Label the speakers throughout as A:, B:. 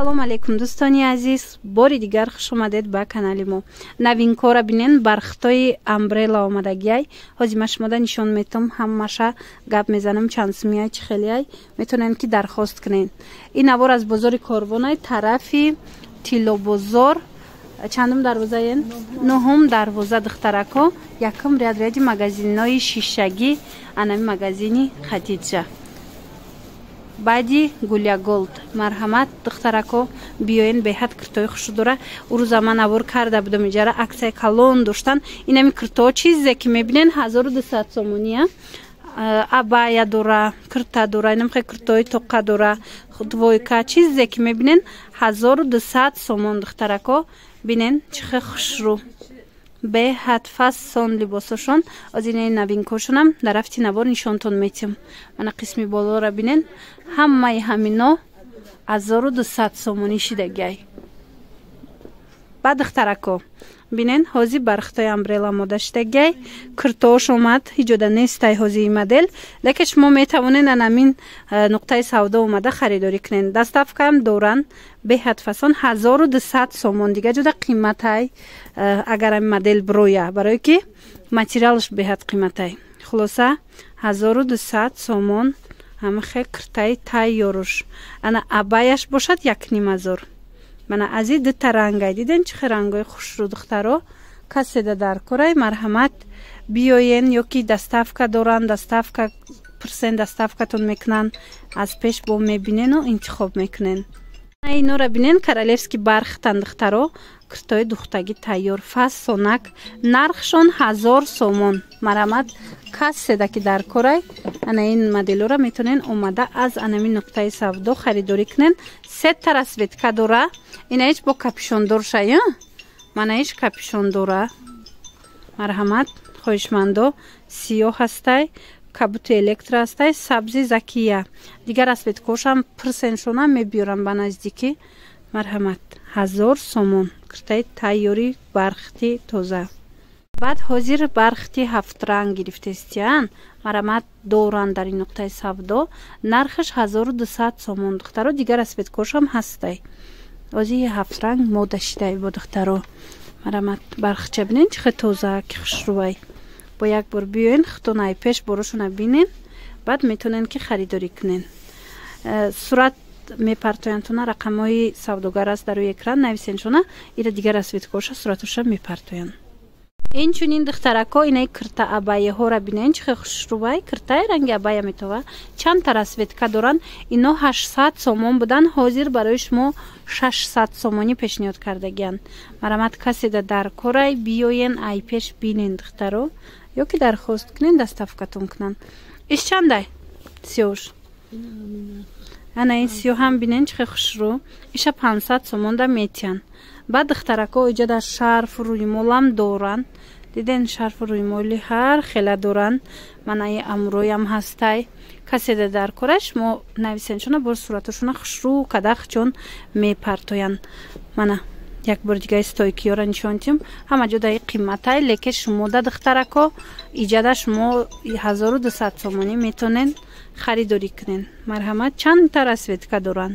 A: салом алейкум дӯстони азиз, бори дигар хуш омадед ба канали мо. Навинкора бинен бархтои амбрелла омадагиай. Ҳозир ма шумода нишон метам, ҳамаша гап мезанам чанд сумияй чӣ хелияй метонен ки дархост кунен. Ин навор аз бозори Корвонай тарафи Тилобозор чандум дарвозаен? Нӯҳум дарвоза духтарако, якум ряди магазиннои шишагӣ, анами магазини Хадиҷа. баъди Гулия Голд. Марҳамат духтарако, биёен беҳад киртои хуш дора. Урӯза ман авор карда будам иҷара аксияи калон доштан. Инами киртоо чизе ки мебинен 1200 сомония. Абая дора, кирта дора, инам хе киртои тоқа дора, двойка чизе ки мебинен 1200 сомон духтарако. Бинен чихе хушрӯ. беҳад фасон либосошон аз инаи навинкошонам дар рафти навор нишонтон метим. Мана қисми болора бинен ҳамаи ҳамино 1200 сомонӣ шидагиай. ба духтарако бинен ҳозир бархтои амбрелла мода шидагиай. киртоош омад иҷода нестай ҳозир модел, лекин шумо метавонен анамин нуқтаи савдо омада харидорӣ кунен. даставкаам доран беҳад фасон 1200 сомон дига ҷуда қиматай агар ами модел броя, барое ки материалш беҳад қиматай. хулоса 1200 сомон ҳамахе киртаи тайёруш. ана абаяш бошад 1500. мана ази дута рангай диден чихе рангои хушрӯ духтаро каседа дар корай. марҳамат биёен ёки даставка доран, даставка % даставкатон мекунан, аз пеш бо мебинену интихоб мекунен. инора бинен королевский бархтан духтаро, киртои духтагӣ тайёр фасонак, нархшон 1000 сомон. марҳамат каседа ки дар корай. ана ин моделора метонен омада аз анами нуқтаи савдо харидорӣ кунен. сета расветка дора. ина ҳеч бо капюшондор шая, мана ҳеч капюшондора. марҳамат хоҳишмандо сиёҳ ҳастай, кабути электро ҳастай, сабзи закия. дигар расветкошам % мебиёрам ба наздикӣ. марҳамат 1000 сомон киртаи тайёри бархти тоза. баъд ҳозир бархти 7 ранг гирифтестиян. марҳамат доран дар ин нуқтаи савдо. нархаш 1200 сомон духтаро. дигар расветкошам ҳастай. ҳозир 7 ранг мода шидай бо духтаро. марҳамат бархча бинен чихе тоза ки хушрӯвай. бо як бор биёен хутонаи пеш борошона бинен, баъд метонен ки харидорӣ кунен. сурат мепартояндшона, рақамҳои савдогар аст дар рӯи экран нависеншона. ира дигар расветкоша суратоша мепартоянд. инчунин духтарако инаи кирта абаяҳора бинен чихе хушрӯвай. киртаи ранги абая метова чандта расветка доран. ино 800 сомон будан, ҳозир барои шумо 600 сомонӣ пешниҳод кардагиянд. марҳамат каседа дар корай биёен ай пеш бинен духтаро, ёки дархост кунен даставкатон кунанд. иш чандай сиёш? ана ин сиёҳам бинен чихе хушрӯ. иша 500 сомон да метиян. баъд духтарако иҷода шарфу рӯймолам доран. диден шарфу рӯймоли ҳар хела доран. манаи амроям ҳастай. каседа дар корай шумо нависеншона бор сураташона хушрӯ кадахчон мепартоянд. мана як бор дигаи стойкиёра нишонтим. ҳама ҷодаи қиматай, лекин шумо да духтарако иҷада шумо 1200 сомонӣ метонен харидорӣ кунен. марҳамат чандта расветка доран.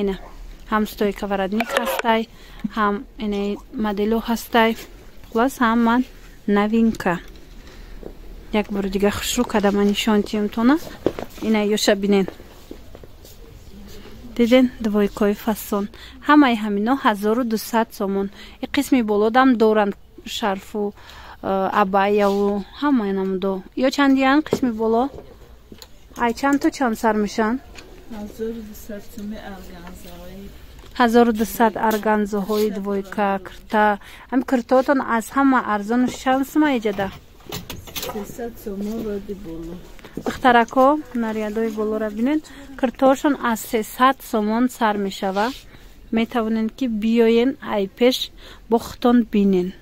A: ина ҳам стойка варадник ҳастай, ҳам инаи модело ҳастай. хулас ҳама новинка. як бор дига хушрӯ кадама нишонтиёмтона. ина ёша бинен. диден двойкои фасон. ҳамаи ҳамино 1200 сомон. и қисми болодам доранд шарфу абаяву ҳамаи намудо. ё чандиян қисми боло? ай чандто чанд сар мешан? 1200 арганзаҳои двойка кирта. ҳам киртоотон аз ҳама арзону чанд сума иҷада? 300 сомон роди боло. духтарако нарядои болора бинен. киртоошон аз 300 сомон сар мешава. метавонен ки биёен ай пеш бо хутон бинен.